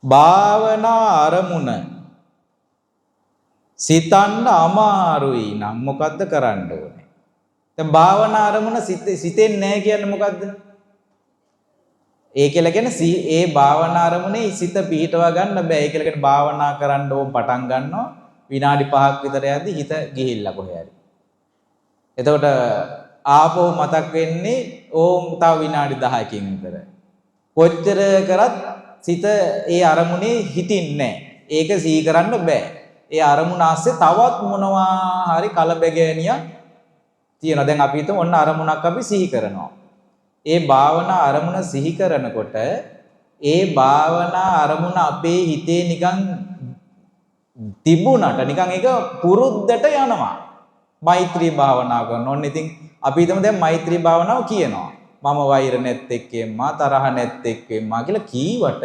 භාවනා අරමුණ සිතන්න අමාරුයි නම් මොකද්ද කරන්න ඕනේ? දැන් භාවනා අරමුණ සිතෙන්නේ නැහැ කියන්නේ මොකද්ද? ඒ කියලා කියන්නේ ඒ භාවනා අරමුණේ සිත පිහිටවා ගන්න බෑ. ඒ කියලා කියන්නේ භාවනා කරන්න ඕම් පටන් ගන්නවා විනාඩි 5ක් විතර යද්දි හිත ගිහිල්ලා කොහේ හරි. එතකොට ආපහු මතක් වෙන්නේ ඕම් තව විනාඩි 10කින් විතර. කොච්චර කරත් සිත ඒ අරමුණේ හිටින්නේ නැහැ. ඒක සිහි කරන්න බෑ. ඒ අරමුණ ආස්සේ තවත් මොනවා හරි කලබගෑනියක් තියෙනවා. දැන් අපි හිතමු ඔන්න අරමුණක් අපි සිහි කරනවා. ඒ භාවනා අරමුණ සිහි කරනකොට ඒ භාවනා අරමුණ අපේ හිතේ නිකන් තිබුණට නිකන් ඒක පුරුද්දට යනවා. මෛත්‍රී භාවනාව කරනවා. ඔන්න ඉතින් අපි හිතමු දැන් මෛත්‍රී භාවනාව කියනවා. මම වෛර නැත්තේක්කෙම්මා තරහ නැත්තේක්කෙම්මා කියලා කීවට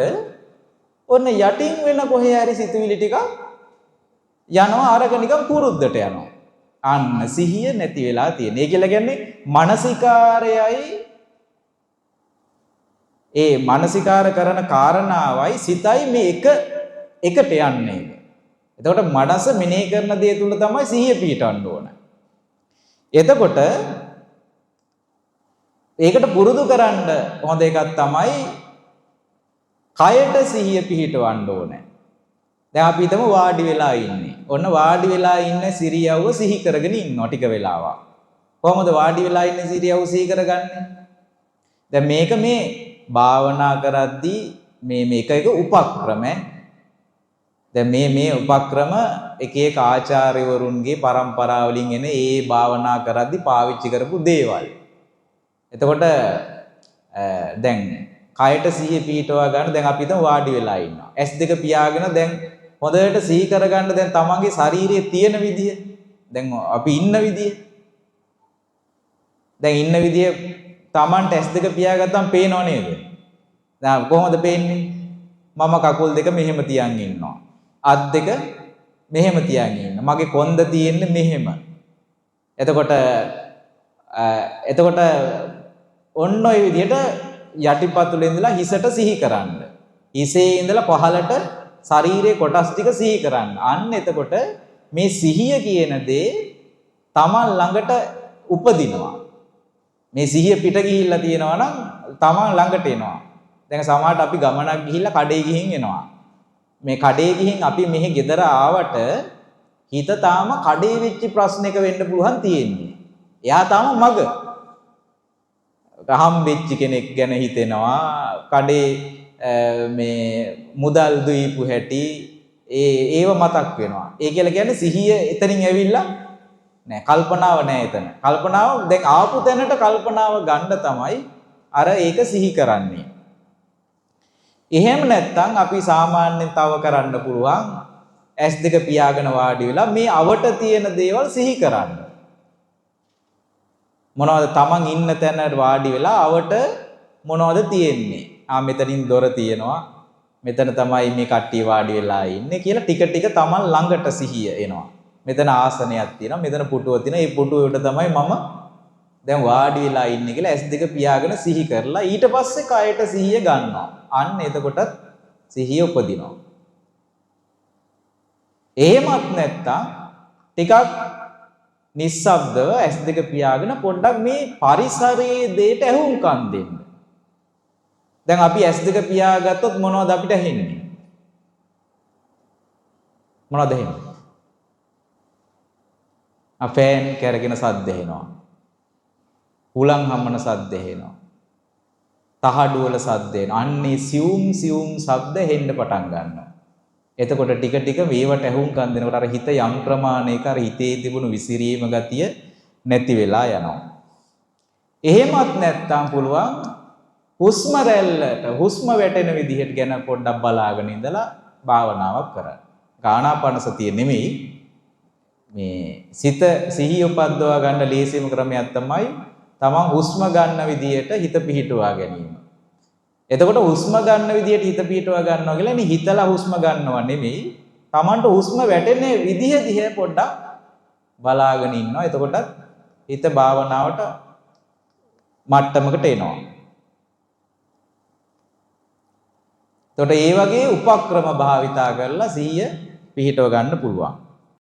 ඔන්න යටින් වෙන කොහේ හරි සිතුවිලි ටිකක් යනවා අරක නිකන් පුරුද්දට යනවා. අන්න සිහිය නැති වෙලා තියෙන. ඒ කියලා කියන්නේ මානසිකාරයයි ඒ මානසිකාර කරන කාරණාවයි සිතයි මේ එකට යන්නේ. එතකොට මනස මෙනෙහි කරන දේ තුල තමයි සිහිය පිහිටවන්න ඕන. එතකොට ඒකට පුරුදු කරන්න හොඳ එකක් තමයි කයට සිහිය පිහිටවන්න ඕනේ. දැන් අපි හිතමු වාඩි වෙලා ඉන්නේ. ඔන්න වාඩි වෙලා ඉන්න සිරියව්ව සිහි කරගෙන ඉන්නවා ටික වෙලාවක්. කොහොමද වාඩි වෙලා ඉන්න සිරියව්ව සිහි කරගන්නේ? දැන් මේක මේ භාවනා කරද්දී මේක එක උපක්‍රම. දැන් මේ උපක්‍රම එක එක ආචාර්යවරුන්ගේ પરම්පරාව වලින් එන ඒ භාවනා කරද්දී පාවිච්චි කරපු දේවල්. එතකොට දැන් කයට සිහිය පිහිටවා ගන්න දැන් අපි හිතමු වාඩි වෙලා ඉන්නවා. S2 පියාගෙන දැන් හොඳට සිහි කරගන්න දැන් තමන්ගේ ශරීරයේ තියෙන විදිය. දැන් අපි ඉන්න විදිය. දැන් ඉන්න විදිය තමන්ට S2 පියාගත්තම පේනව නේද? දැන් කොහොමද පේන්නේ? මම කකුල් දෙක මෙහෙම තියන් ඉන්නවා. අත් දෙක මෙහෙම තියන් ඉන්නවා. මගේ කොන්ද තියෙන්නේ මෙහෙම. එතකොට ඔන්න ඔය විදිහට යටිපතුලේ ඉඳලා හිසට සිහි කරන්න. හිසේ ඉඳලා පහළට ශරීරයේ කොටස් ටික සිහි කරන්න. අන්න එතකොට මේ සිහිය කියන දේ තමන් ළඟට උපදිනවා. මේ සිහිය පිට ගිහිල්ලා තියෙනවා නම් තමන් ළඟට එනවා. දැන් සමහරට අපි ගමනක් ගිහිල්ලා කඩේ ගිහින් එනවා. මේ කඩේ ගිහින් අපි මෙහි ගෙදර ආවට හිත තාම කඩේ වෙච්ච ප්‍රශ්නයක වෙන්න පුළුවන් තියෙන්නේ. එයා තාම මග හම්බෙච්ච කෙනෙක් ගැන හිතෙනවා. කඩේ මේ මුදල් දීපු හැටි ඒව මතක් වෙනවා. ඒ කියලා කියන්නේ සිහිය එතනින් ඇවිල්ලා නෑ. කල්පනාව නෑ එතන. කල්පනාව දැන් ආපු තැනට කල්පනාව ගන්න තමයි අර ඒක සිහි කරන්නේ. එහෙම නැත්නම් අපි සාමාන්‍යයෙන් තව කරන්න පුළුවන් S2 පියාගෙන වාඩි වෙලා මේ අවට තියෙන දේවල් සිහි කරන්න. මොනවද තමන් ඉන්න තැන වාඩි වෙලා අවට මොනවද තියෙන්නේ? මෙතනින් දොර තියෙනවා. මෙතන තමයි මේ කට්ටිය වාඩි වෙලා ඉන්නේ කියලා ටික ටික තමන් ළඟට සිහිය එනවා. මෙතන ආසනයක් තියෙනවා. මෙතන පුටුව තියෙනවා. මේ පුටුවට තමයි මම දැන් වාඩි වෙලා ඉන්නේ කියලා S2 පියාගෙන සිහි කරලා ඊට පස්සේ කයට සිහිය ගන්නවා. අන්න එතකොට සිහිය උපදිනවා. එහෙමත් නැත්තම් ටිකක් නිස්සබ්දව S2 පියාගෙන පොඩ්ඩක් මේ පරිසරයේ දේට ඇහුම්කන් දෙන්න. දැන් අපි S2 පියාගත්තොත් මොනවද අපිට ඇහෙන්නේ? මොනවද ඇහෙන්නේ? ෆෑන් කැරගෙන සද්ද එනවා. හුලං හමන සද්ද එනවා. තහඩු වල සද්ද එනවා. අන්නේ සියුම් ශබ්ද හෙන්න පටන් ගන්නවා. එතකොට ටික ටික මේවට ඇහුම්කන් දෙනකොට අර හිත යම් ප්‍රමාණයක අර හිතේ තිබුණු විසිරීම ගතිය නැති වෙලා යනවා. එහෙමත් නැත්තම් පුළුවන් හුස්ම රැල්ලට හුස්ම වැටෙන විදිහට ගැන පොඩ්ඩක් බලාගෙන ඉඳලා භාවනාවක් කරන්න. ආනාපාන සතිය නෙමෙයි මේ සිත සිහිය උපද්දවා ගන්න ලේසිම ක්‍රමයක් තමයි තමන් හුස්ම ගන්න විදිහට හිත පිහිටුවා ගැනීම. එතකොට හුස්ම ගන්න විදිහට හිත පිහිටුවා ගන්නවා කියලා නේ හිතලා හුස්ම ගන්නවා නෙමෙයි. තමන්ට හුස්ම වැටෙන විදිහ දිහා පොඩ්ඩක් බලාගෙන ඉන්නවා. එතකොට හිත භාවනාවට මට්ටමකට එනවා. එතකොට ඒ වගේ උපක්‍රම භාවිතා කරලා සිහිය පිහිටව ගන්න පුළුවන්.